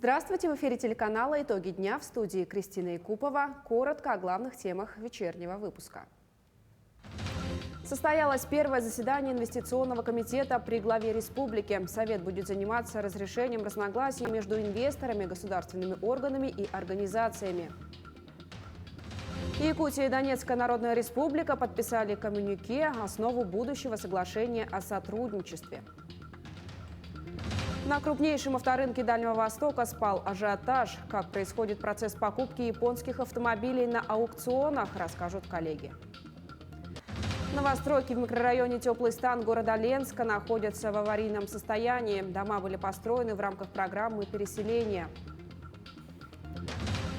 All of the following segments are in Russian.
Здравствуйте! В эфире телеканала «Итоги дня», в студии Кристина Якупова. Коротко о главных темах вечернего выпуска. Состоялось первое заседание инвестиционного комитета при главе республики. Совет будет заниматься разрешением разногласий между инвесторами, государственными органами и организациями. Якутия и Донецкая Народная Республика подписали коммюнике «Основу будущего соглашения о сотрудничестве». На крупнейшем авторынке Дальнего Востока спал ажиотаж. Как происходит процесс покупки японских автомобилей на аукционах, расскажут коллеги. Новостройки в микрорайоне Теплый Стан города Ленска находятся в аварийном состоянии. Дома были построены в рамках программы переселения.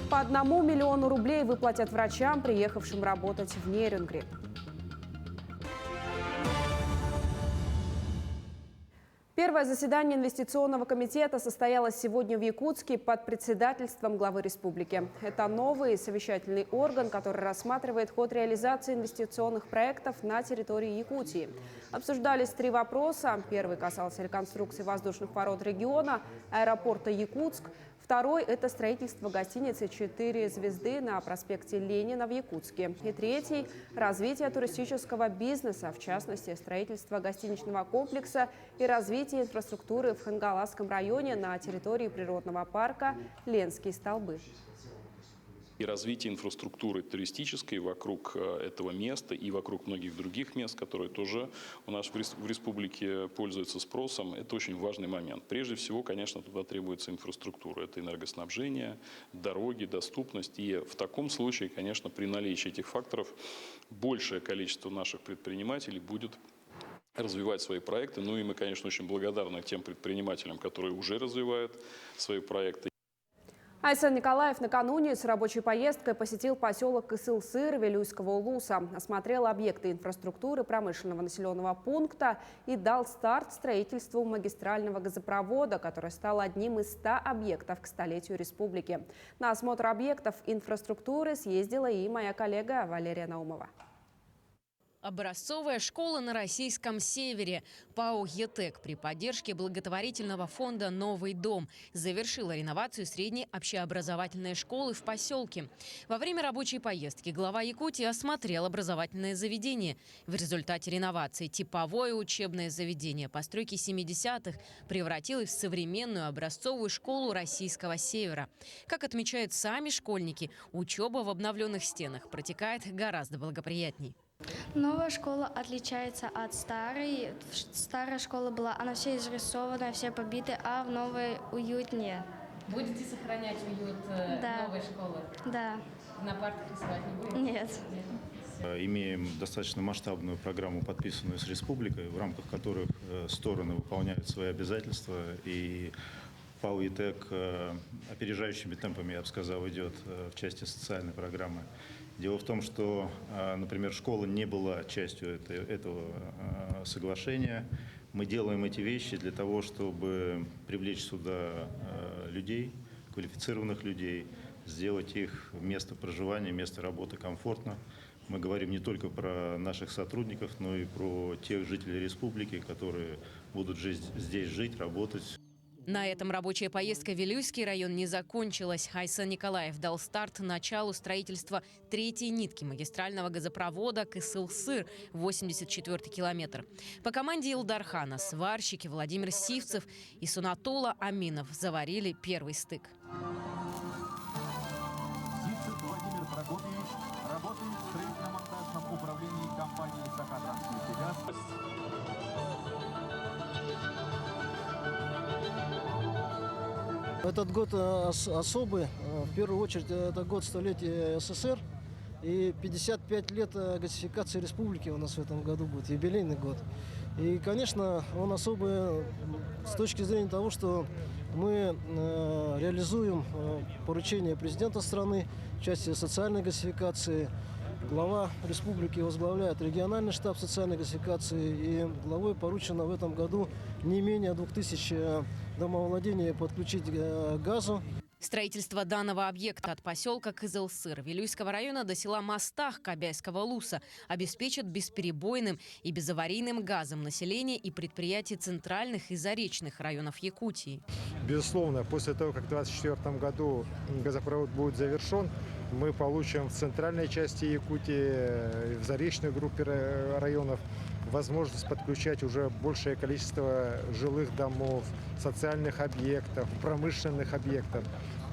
По 1 миллиону рублей выплатят врачам, приехавшим работать в Нерюнгри. Первое заседание инвестиционного комитета состоялось сегодня в Якутске под председательством главы республики. Это новый совещательный орган, который рассматривает ход реализации инвестиционных проектов на территории Якутии. Обсуждались 3 вопроса. Первый касался реконструкции воздушных ворот региона, аэропорта Якутск. Второй – это строительство гостиницы «4 звезды» на проспекте Ленина в Якутске. И третий – развитие туристического бизнеса, в частности, строительство гостиничного комплекса и развитие инфраструктуры в Хангаласском районе на территории природного парка «Ленские столбы». И развитие инфраструктуры туристической вокруг этого места и вокруг многих других мест, которые тоже у нас в республике пользуются спросом, это очень важный момент. Прежде всего, конечно, туда требуется инфраструктура. Это энергоснабжение, дороги, доступность. И в таком случае, конечно, при наличии этих факторов большее количество наших предпринимателей будет развивать свои проекты. Ну и мы, конечно, очень благодарны тем предпринимателям, которые уже развивают свои проекты. Айсан Николаев накануне с рабочей поездкой посетил поселок Кысыл-Сыр Вилюйского улуса, осмотрел объекты инфраструктуры промышленного населенного пункта и дал старт строительству магистрального газопровода, который стал одним из 100 объектов к столетию республики. На осмотр объектов инфраструктуры съездила и моя коллега Валерия Наумова. Образцовая школа на российском севере. ПАО «ЕТЭК» при поддержке благотворительного фонда «Новый дом» завершила реновацию средней общеобразовательной школы в поселке. Во время рабочей поездки глава Якутии осмотрел образовательное заведение. В результате реновации типовое учебное заведение постройки 70-х превратилось в современную образцовую школу российского севера. Как отмечают сами школьники, учеба в обновленных стенах протекает гораздо благоприятней. Новая школа отличается от старой. Старая школа была, она все изрисована, все побиты, а в новой уютнее. Будете сохранять уют новой школы? Да. На партах рисовать не будете? Нет. Имеем достаточно масштабную программу, подписанную с республикой, в рамках которых стороны выполняют свои обязательства. И ПАО «ЕТЭК» опережающими темпами, я бы сказал, идет в части социальной программы. Дело в том, что, например, школа не была частью этого соглашения. Мы делаем эти вещи для того, чтобы привлечь сюда людей, квалифицированных людей, сделать их место проживания, место работы комфортно. Мы говорим не только про наших сотрудников, но и про тех жителей республики, которые будут здесь жить, работать. На этом рабочая поездка в Вилюйский район не закончилась. Айсан Николаев дал старт началу строительства 3-й нитки магистрального газопровода Кысыл-Сыр, 84-й километр. По команде Илдархана сварщики Владимир Сивцев и Сунатула Аминов заварили первый стык. Сивцев Владимир Прокопьевич работает в строительно-монтажном управлении компании «Сахатранснефтегаз». Этот год особый. В первую очередь, это год столетия СССР. И 55 лет газификации республики у нас в этом году будет, юбилейный год. И, конечно, он особый с точки зрения того, что мы реализуем поручение президента страны в части социальной газификации. Глава республики возглавляет региональный штаб социальной газификации, и главой поручено в этом году не менее 2000 домовладений подключить к газу. Строительство данного объекта от поселка Кызылсыр Вилюйского района до села Мостах Кобяйского Луса обеспечит бесперебойным и безаварийным газом население и предприятия центральных и заречных районов Якутии. Безусловно, после того, как в 2024 году газопровод будет завершен, мы получим в центральной части Якутии, в заречной группе районов возможность подключать уже большее количество жилых домов, социальных объектов, промышленных объектов.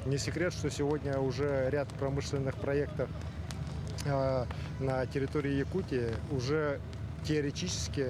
Не секрет, что сегодня уже ряд промышленных проектов на территории Якутии уже теоретически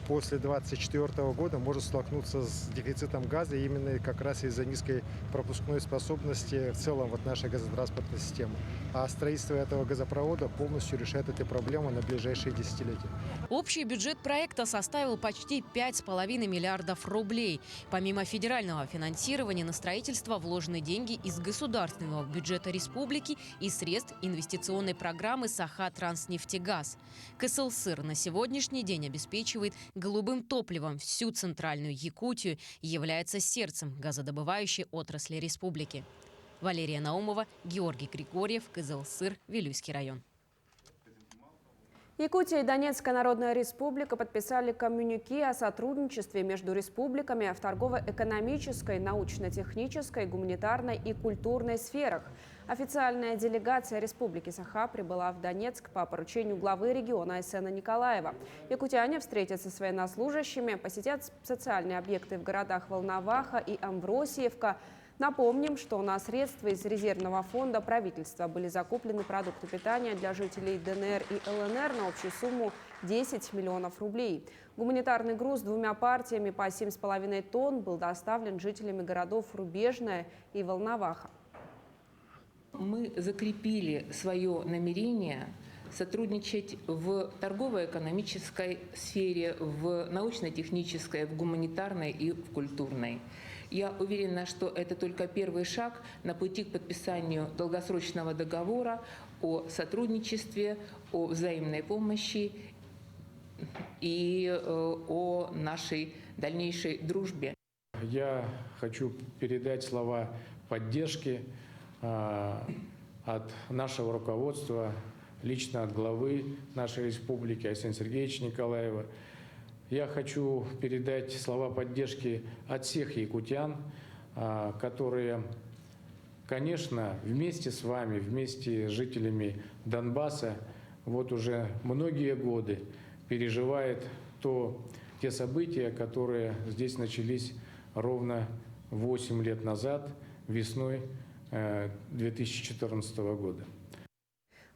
после 2024 года может столкнуться с дефицитом газа именно как раз из-за низкой пропускной способности в целом вот нашей газотранспортной системы. А строительство этого газопровода полностью решает эту проблему на ближайшие десятилетия. Общий бюджет проекта составил почти 5,5 миллиардов рублей. Помимо федерального финансирования на строительство вложены деньги из государственного бюджета республики и средств инвестиционной программы «Саха-Транснефтегаз». Кызылсыр на сегодняшний день обеспечивает голубым топливом всю центральную Якутию и является сердцем газодобывающей отрасли республики. Валерия Наумова, Георгий Григорьев, Кызылсыр, Вилюйский район. Якутия и Донецкая Народная Республика подписали коммюнике о сотрудничестве между республиками в торгово-экономической, научно-технической, гуманитарной и культурной сферах. Официальная делегация Республики Саха прибыла в Донецк по поручению главы региона Айсена Николаева. Якутяне встретятся с военнослужащими, посетят социальные объекты в городах Волноваха и Амвросиевка. Напомним, что на средства из резервного фонда правительства были закуплены продукты питания для жителей ДНР и ЛНР на общую сумму 10 миллионов рублей. Гуманитарный груз 2 партиями по 7,5 тонн был доставлен жителями городов Рубежное и Волноваха. Мы закрепили свое намерение сотрудничать в торгово-экономической сфере, в научно-технической, в гуманитарной и в культурной. Я уверена, что это только первый шаг на пути к подписанию долгосрочного договора о сотрудничестве, о взаимной помощи и о нашей дальнейшей дружбе. Я хочу передать слова поддержки от нашего руководства, лично от главы нашей республики Айсена Сергеевича Николаева. Я хочу передать слова поддержки от всех якутян, которые, конечно, вместе с вами, вместе с жителями Донбасса, вот уже многие годы переживают те события, которые здесь начались ровно 8 лет назад, весной 2014 года.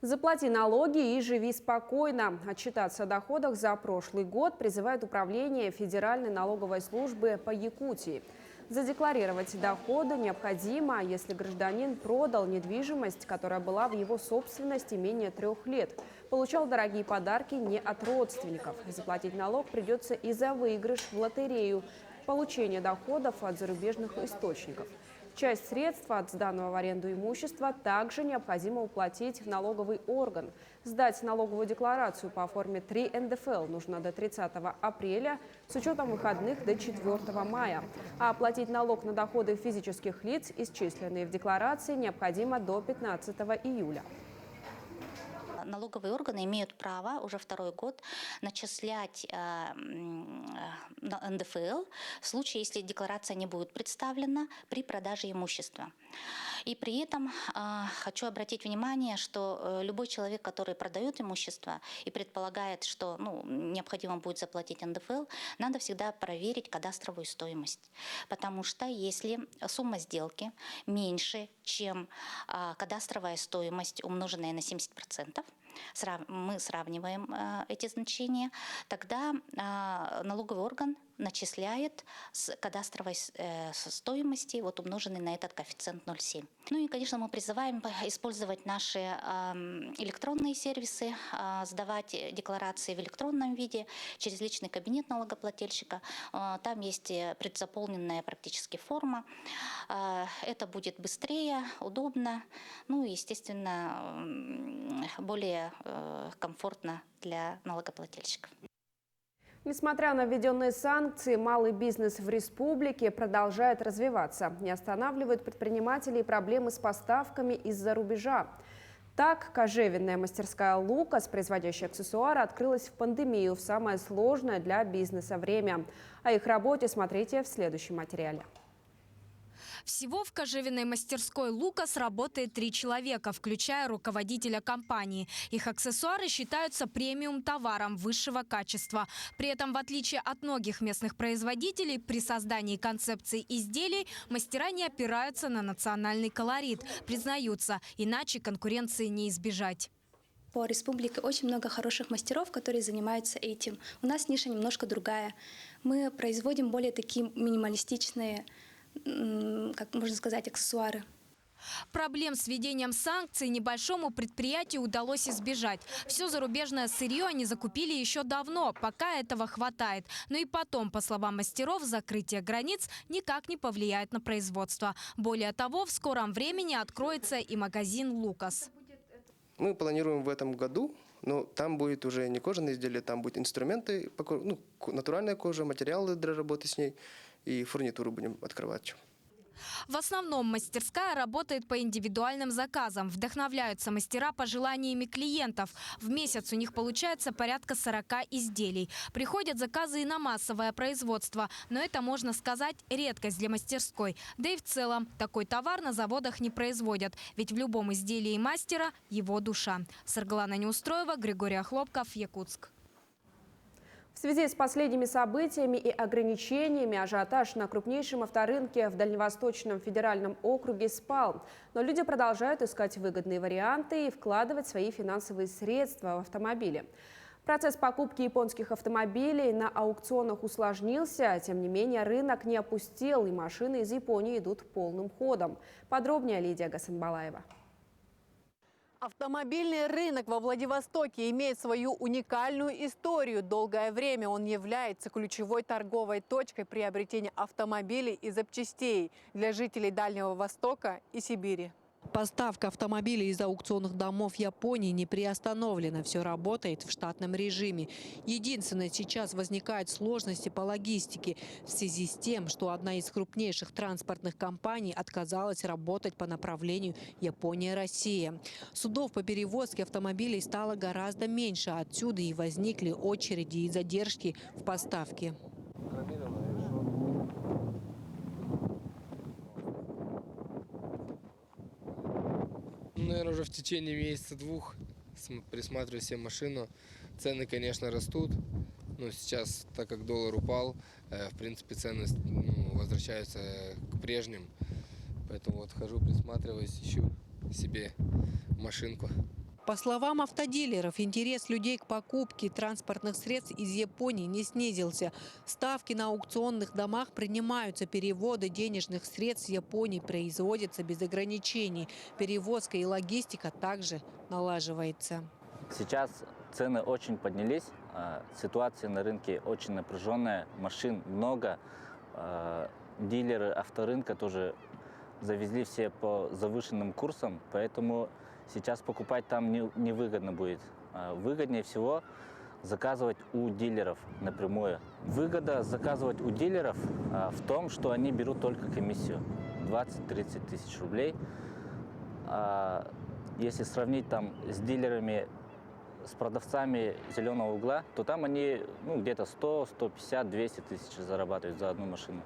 Заплати налоги и живи спокойно. Отчитаться о доходах за прошлый год призывает Управление Федеральной налоговой службы по Якутии. Задекларировать доходы необходимо, если гражданин продал недвижимость, которая была в его собственности менее 3 лет, получал дорогие подарки не от родственников. Заплатить налог придется и за выигрыш в лотерею, получение доходов от зарубежных источников. Часть средств от сданного в аренду имущества также необходимо уплатить в налоговый орган. Сдать налоговую декларацию по форме 3 НДФЛ нужно до 30 апреля с учетом выходных до 4 мая. А оплатить налог на доходы физических лиц, исчисленные в декларации, необходимо до 15 июля. Налоговые органы имеют право уже 2-й год начислять НДФЛ в случае, если декларация не будет представлена при продаже имущества. И при этом хочу обратить внимание, что любой человек, который продает имущество и предполагает, что необходимо будет заплатить НДФЛ, надо всегда проверить кадастровую стоимость. Потому что если сумма сделки меньше, чем кадастровая стоимость, умноженная на 70%, мы сравниваем эти значения, тогда налоговый орган начисляет с кадастровой стоимости, умноженной на этот коэффициент 0,7. И, конечно, мы призываем использовать наши электронные сервисы, сдавать декларации в электронном виде через личный кабинет налогоплательщика. Там есть предзаполненная практически форма. Это будет быстрее, удобно, и, естественно, более комфортно для налогоплательщиков. Несмотря на введенные санкции, малый бизнес в республике продолжает развиваться. Не останавливают предпринимателей проблемы с поставками из-за рубежа. Так, кожевенная мастерская «Лукас», производящая аксессуары, открылась в пандемию в самое сложное для бизнеса время. О их работе смотрите в следующем материале. Всего в кожевенной мастерской «Лукас» работает 3 человека, включая руководителя компании. Их аксессуары считаются премиум-товаром высшего качества. При этом, в отличие от многих местных производителей, при создании концепции изделий мастера не опираются на национальный колорит. Признаются, иначе конкуренции не избежать. По республике очень много хороших мастеров, которые занимаются этим. У нас ниша немножко другая. Мы производим более такие минималистичные, как можно сказать, аксессуары. Проблем с введением санкций небольшому предприятию удалось избежать. Все зарубежное сырье они закупили еще давно, пока этого хватает. Но и потом, по словам мастеров, закрытие границ никак не повлияет на производство. Более того, в скором времени откроется и магазин «Лукас». Мы планируем в этом году, но там будет уже не кожаные изделия, там будут инструменты, натуральная кожа, материалы для работы с ней и фурнитуру будем открывать. В основном мастерская работает по индивидуальным заказам. Вдохновляются мастера пожеланиями клиентов. В месяц у них получается порядка 40 изделий. Приходят заказы и на массовое производство. Но это, можно сказать, редкость для мастерской. Да и в целом такой товар на заводах не производят. Ведь в любом изделии мастера его душа. Саргалана Неустроева, Григорий Охлопков, Якутск. В связи с последними событиями и ограничениями ажиотаж на крупнейшем авторынке в Дальневосточном федеральном округе спал. Но люди продолжают искать выгодные варианты и вкладывать свои финансовые средства в автомобили. Процесс покупки японских автомобилей на аукционах усложнился. Тем не менее, рынок не опустел, и машины из Японии идут полным ходом. Подробнее Лидия Гасанбалаева. Автомобильный рынок во Владивостоке имеет свою уникальную историю. Долгое время он является ключевой торговой точкой приобретения автомобилей и запчастей для жителей Дальнего Востока и Сибири. Поставка автомобилей из аукционных домов Японии не приостановлена. Все работает в штатном режиме. Единственное, сейчас возникают сложности по логистике в связи с тем, что одна из крупнейших транспортных компаний отказалась работать по направлению Япония-Россия. Судов по перевозке автомобилей стало гораздо меньше. Отсюда и возникли очереди и задержки в поставке. Наверное, уже в течение месяца-двух присматриваю себе машину. Цены, конечно, растут, но сейчас, так как доллар упал, в принципе, цены возвращаются к прежним. Поэтому вот хожу, присматриваюсь, ищу себе машинку. По словам автодилеров, интерес людей к покупке транспортных средств из Японии не снизился. Ставки на аукционных домах принимаются, переводы денежных средств в Японии производятся без ограничений. Перевозка и логистика также налаживается. Сейчас цены очень поднялись, ситуация на рынке очень напряженная, машин много. Дилеры авторынка тоже завезли все по завышенным курсам, поэтому сейчас покупать там невыгодно будет. Выгоднее всего заказывать у дилеров напрямую. Выгода заказывать у дилеров в том, что они берут только комиссию 20-30 тысяч рублей. Если сравнить там с дилерами, с продавцами зеленого угла, то там они где-то 100, 150, 200 тысяч зарабатывают за одну машину.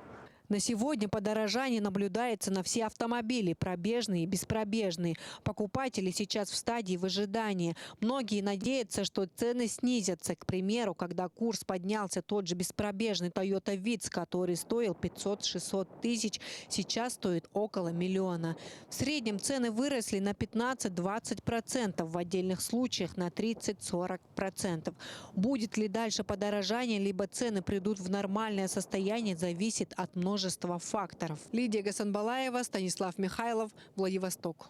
На сегодня подорожание наблюдается на все автомобили, пробежные и беспробежные. Покупатели сейчас в стадии выжидания. Многие надеются, что цены снизятся. К примеру, когда курс поднялся, тот же беспробежный Toyota Vitz, который стоил 500-600 тысяч, сейчас стоит около миллиона. В среднем цены выросли на 15-20%, в отдельных случаях на 30-40%. Будет ли дальше подорожание, либо цены придут в нормальное состояние, зависит от множества факторов. Лидия Гасанбалаева, Станислав Михайлов, Владивосток.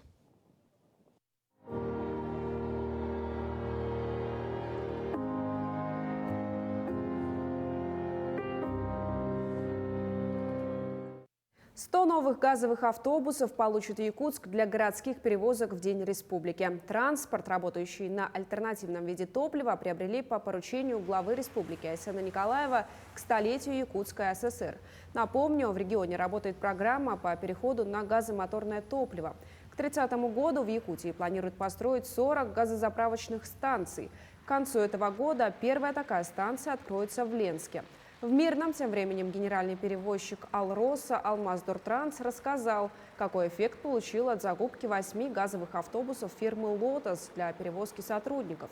100 новых газовых автобусов получит Якутск для городских перевозок в День республики. Транспорт, работающий на альтернативном виде топлива, приобрели по поручению главы республики Айсена Николаева к столетию Якутской ССР. Напомню, в регионе работает программа по переходу на газомоторное топливо. К 30 году в Якутии планируют построить 40 газозаправочных станций. К концу этого года первая такая станция откроется в Ленске. В Мирном тем временем генеральный перевозчик Алроса Алмаздортранс рассказал, какой эффект получил от закупки 8 газовых автобусов фирмы «Лотос» для перевозки сотрудников.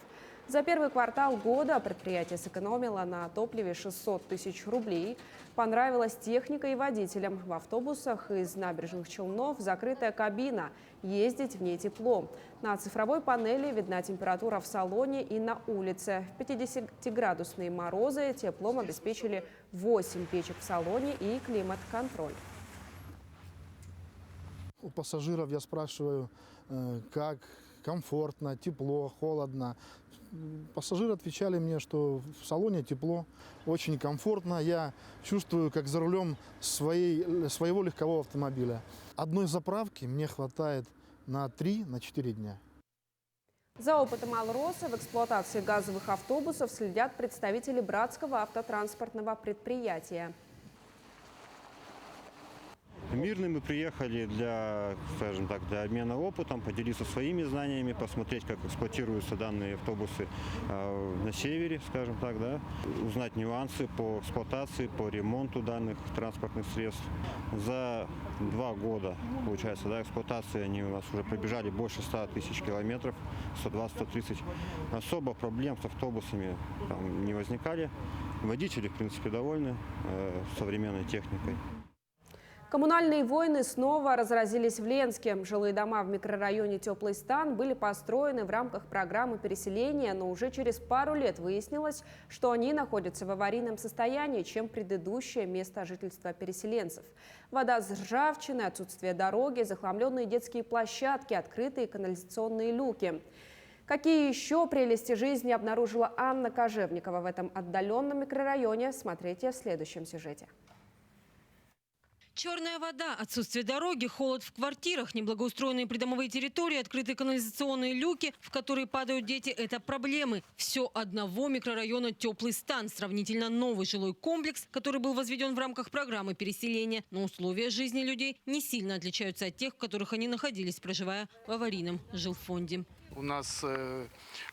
За первый квартал года предприятие сэкономило на топливе 600 тысяч рублей. Понравилась техника и водителям. В автобусах из набережных Челнов закрытая кабина. Ездить в ней тепло. На цифровой панели видна температура в салоне и на улице. В 50-градусные морозы теплом обеспечили 8 печек в салоне и климат-контроль. У пассажиров я спрашиваю, как комфортно, тепло, холодно. Пассажиры отвечали мне, что в салоне тепло, очень комфортно. Я чувствую, как за рулем своего легкового автомобиля. Одной заправки мне хватает на 3-4 дня. За опытом Алроса в эксплуатации газовых автобусов следят представители братского автотранспортного предприятия. В Мирный мы приехали для, скажем так, для обмена опытом, поделиться своими знаниями, посмотреть, как эксплуатируются данные автобусы на севере, скажем так, да, узнать нюансы по эксплуатации, по ремонту данных транспортных средств. За 2 года, получается, да, эксплуатации они у нас уже пробежали больше 100 тысяч километров, 120-130. Особо проблем с автобусами там не возникали. Водители, в принципе, довольны современной техникой. Коммунальные войны снова разразились в Ленске. Жилые дома в микрорайоне Теплый Стан были построены в рамках программы переселения, но уже через пару лет выяснилось, что они находятся в аварийном состоянии, чем предыдущее место жительства переселенцев. Вода с ржавчиной, отсутствие дороги, захламленные детские площадки, открытые канализационные люки. Какие еще прелести жизни обнаружила Анна Кожевникова в этом отдаленном микрорайоне, смотрите в следующем сюжете. Черная вода, отсутствие дороги, холод в квартирах, неблагоустроенные придомовые территории, открытые канализационные люки, в которые падают дети – это проблемы. Все одного микрорайона «Теплый Стан». Сравнительно новый жилой комплекс, который был возведен в рамках программы переселения. Но условия жизни людей не сильно отличаются от тех, в которых они находились, проживая в аварийном жилфонде. У нас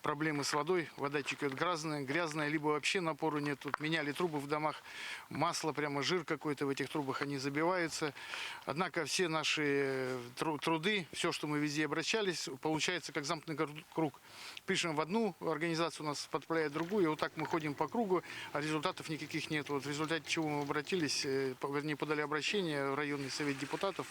проблемы с водой, вода течет грязная, либо вообще напора нет. Тут меняли трубы в домах, масло, прямо жир какой-то в этих трубах, они забиваются. Однако все наши труды, все, что мы везде обращались, получается как замкнутый круг. Пишем в одну организацию, у нас подправляет другую, и вот так мы ходим по кругу, а результатов никаких нет. Вот в результате чего мы обратились, вернее, подали обращение в районный совет депутатов.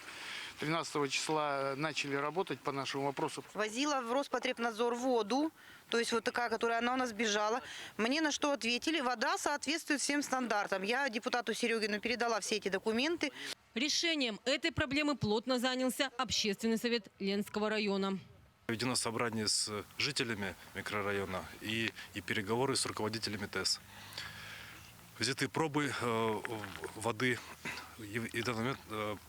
13 числа начали работать по нашему вопросу. Возила в Роспотребнадзор воду, то есть вот такая, которая она у нас бежала. Мне на что ответили: вода соответствует всем стандартам. Я депутату Серегину передала все эти документы. Решением этой проблемы плотно занялся общественный совет Ленского района. Проведено собрание с жителями микрорайона и переговоры с руководителями ТЭС. Взяты пробы воды, и в данный момент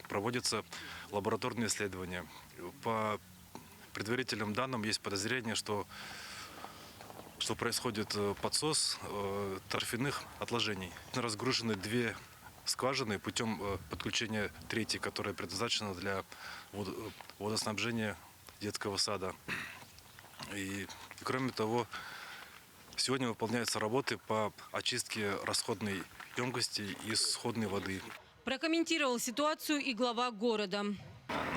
проводятся лабораторные исследования. По предварительным данным есть подозрение, что происходит подсос торфяных отложений. Разгружены 2 скважины путем подключения 3-й, которая предназначена для водоснабжения детского сада. И кроме того, сегодня выполняются работы по очистке расходной емкости из сходной воды. Прокомментировал ситуацию и глава города.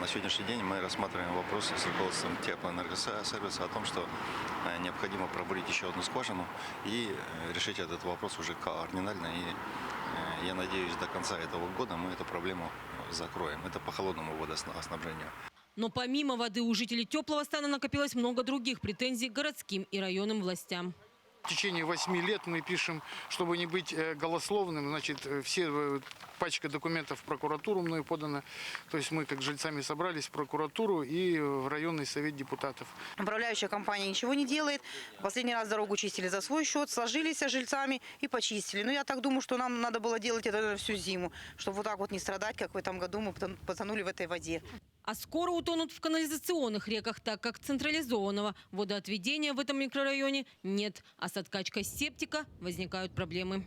На сегодняшний день мы рассматриваем вопрос с руководством теплоэнергосервиса о том, что необходимо пробурить еще одну скважину и решить этот вопрос уже кардинально. И я надеюсь, до конца этого года мы эту проблему закроем. Это по холодному водоснабжению. Но помимо воды у жителей Теплого Стана накопилось много других претензий к городским и районным властям. В течение 8 лет мы пишем, чтобы не быть голословным, значит, все пачка документов в прокуратуру мною подана. То есть мы как жильцами собрались в прокуратуру и в районный совет депутатов. Управляющая компания ничего не делает. Последний раз дорогу чистили за свой счет, сложились с жильцами и почистили. Но я так думаю, что нам надо было делать это всю зиму, чтобы вот так вот не страдать, как в этом году мы потонули в этой воде. А скоро утонут в канализационных реках, так как централизованного водоотведения в этом микрорайоне нет. А с откачкой септика возникают проблемы.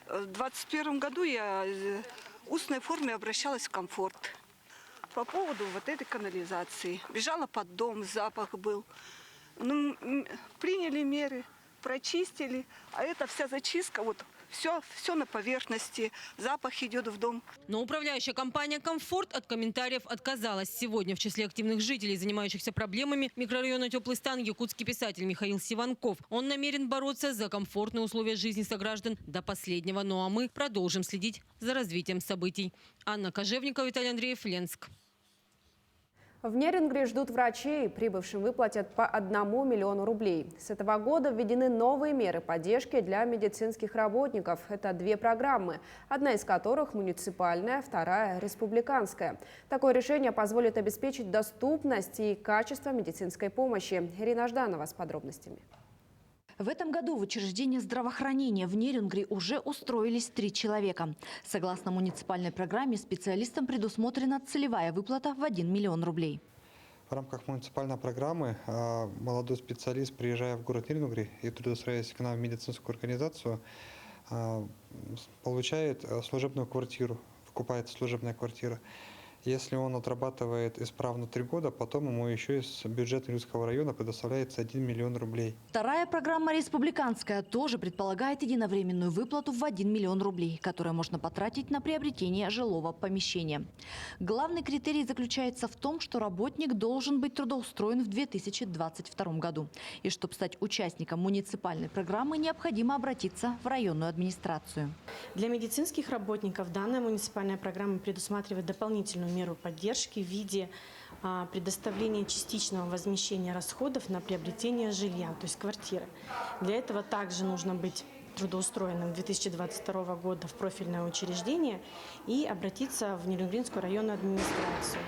В 2021 году я в устной форме обращалась в «Комфорт» по поводу вот этой канализации. Бежала под дом, запах был. Ну, приняли меры, прочистили, а эта вся зачистка, вот все на поверхности, запах идет в дом. Но управляющая компания «Комфорт» от комментариев отказалась. Сегодня в числе активных жителей, занимающихся проблемами микрорайона «Теплый стан», якутский писатель Михаил Сиванков. Он намерен бороться за комфортные условия жизни сограждан до последнего. Ну а мы продолжим следить за развитием событий. Анна Кожевникова, Виталий Андреев, Ленск. В Нерингре ждут врачей. Прибывшим выплатят по 1 миллиону рублей. С этого года введены новые меры поддержки для медицинских работников. Это 2 программы, одна из которых муниципальная, вторая республиканская. Такое решение позволит обеспечить доступность и качество медицинской помощи. Ирина Жданова с подробностями. В этом году в учреждении здравоохранения в Нерингре уже устроились 3 человека. Согласно муниципальной программе, специалистам предусмотрена целевая выплата в 1 миллион рублей. В рамках муниципальной программы молодой специалист, приезжая в город Нерингри и трудоустраиваясь к нам в медицинскую организацию, получает служебную квартиру, покупается служебная квартира. Если он отрабатывает исправно 3 года, потом ему еще из бюджета Нерюнгского района предоставляется 1 миллион рублей. Вторая программа республиканская тоже предполагает единовременную выплату в 1 миллион рублей, которую можно потратить на приобретение жилого помещения. Главный критерий заключается в том, что работник должен быть трудоустроен в 2022 году. И чтобы стать участником муниципальной программы, необходимо обратиться в районную администрацию. Для медицинских работников данная муниципальная программа предусматривает дополнительную меру поддержки в виде предоставления частичного возмещения расходов на приобретение жилья, то есть квартиры. Для этого также нужно быть трудоустроенным 2022 года в профильное учреждение и обратиться в Нерингринскую районную администрацию.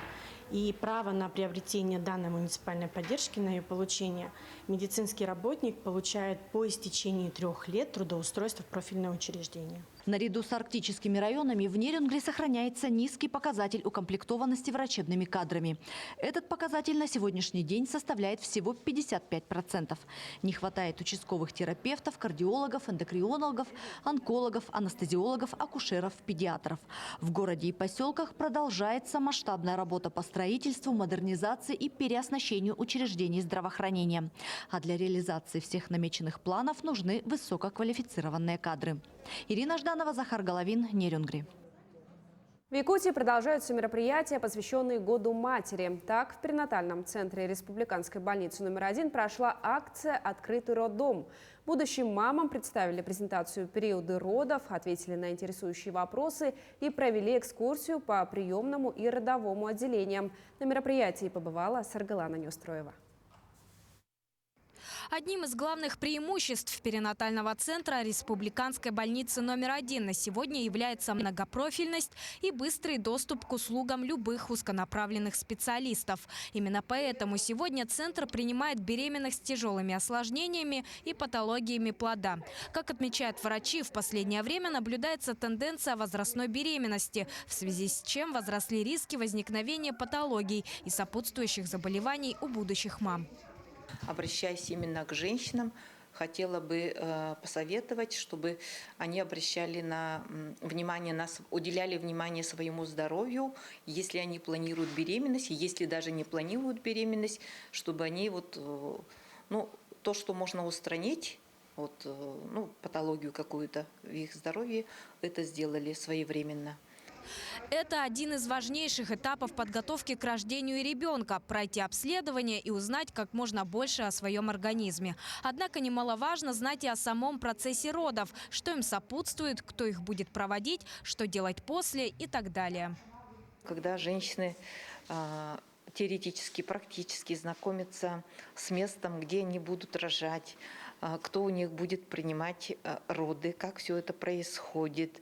И право на приобретение данной муниципальной поддержки, на ее получение, медицинский работник получает по истечении 3 лет трудоустройства в профильное учреждение. Наряду с арктическими районами в Нерингре сохраняется низкий показатель укомплектованности врачебными кадрами. Этот показатель на сегодняшний день составляет всего 55%. Не хватает участковых терапевтов, кардиологов, эндокринологов, онкологов, анестезиологов, акушеров, педиатров. В городе и поселках продолжается масштабная работа по строительству, модернизации и переоснащению учреждений здравоохранения. А для реализации всех намеченных планов нужны высококвалифицированные кадры. Ирина Жданова, Захар Головин, Нерингри. В Якутии продолжаются мероприятия, посвященные Году матери. Так, в перинатальном центре Республиканской больницы номер 1 прошла акция «Открытый роддом». Будущим мамам представили презентацию периода родов, ответили на интересующие вопросы и провели экскурсию по приемному и родовому отделениям. На мероприятии побывала Саргалана Неустроева. Одним из главных преимуществ перинатального центра Республиканской больницы номер 1 на сегодня является многопрофильность и быстрый доступ к услугам любых узконаправленных специалистов. Именно поэтому сегодня центр принимает беременных с тяжелыми осложнениями и патологиями плода. Как отмечают врачи, в последнее время наблюдается тенденция возрастной беременности, в связи с чем возросли риски возникновения патологий и сопутствующих заболеваний у будущих мам. Обращаясь именно к женщинам, хотела бы посоветовать, чтобы они уделяли внимание своему здоровью, если они планируют беременность, если даже не планируют беременность, чтобы они то, что можно устранить, патологию какую-то в их здоровье, это сделали своевременно. Это один из важнейших этапов подготовки к рождению ребенка – пройти обследование и узнать как можно больше о своем организме. Однако немаловажно знать и о самом процессе родов, что им сопутствует, кто их будет проводить, что делать после и так далее. Когда женщины теоретически, практически знакомиться с местом, где они будут рожать, кто у них будет принимать роды, как все это происходит.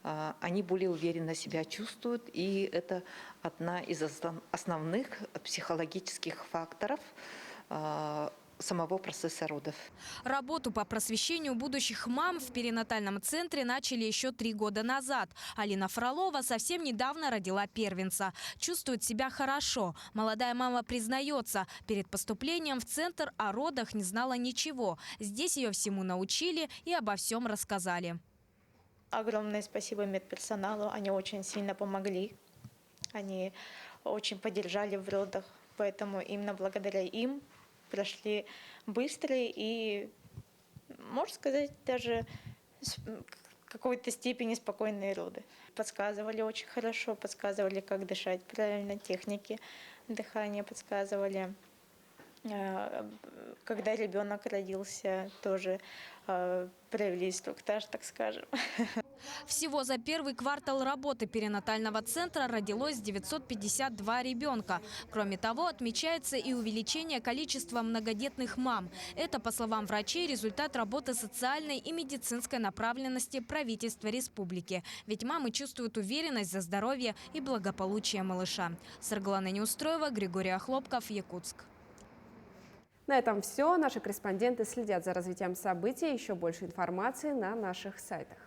Они более уверенно себя чувствуют, и это одна из основных психологических факторов самого процесса родов. Работу по просвещению будущих мам в перинатальном центре начали еще 3 года назад. Алина Фролова совсем недавно родила первенца. Чувствует себя хорошо. Молодая мама признается, перед поступлением в центр о родах не знала ничего. Здесь ее всему научили и обо всем рассказали. Огромное спасибо медперсоналу. Они очень сильно помогли. Они очень поддержали в родах. Поэтому именно благодаря им прошли быстрые и, можно сказать, даже в какой-то степени спокойные роды. Подсказывали очень хорошо, подсказывали, как дышать правильно, техники дыхания подсказывали. Когда ребенок родился, тоже провели инструктаж, так скажем. Всего за первый квартал работы перинатального центра родилось 952 ребенка. Кроме того, отмечается и увеличение количества многодетных мам. Это, по словам врачей, результат работы социальной и медицинской направленности правительства республики. Ведь мамы чувствуют уверенность за здоровье и благополучие малыша. Сарглана Неустроева, Григорий Охлопков, Якутск. На этом все. Наши корреспонденты следят за развитием событий. Еще больше информации на наших сайтах.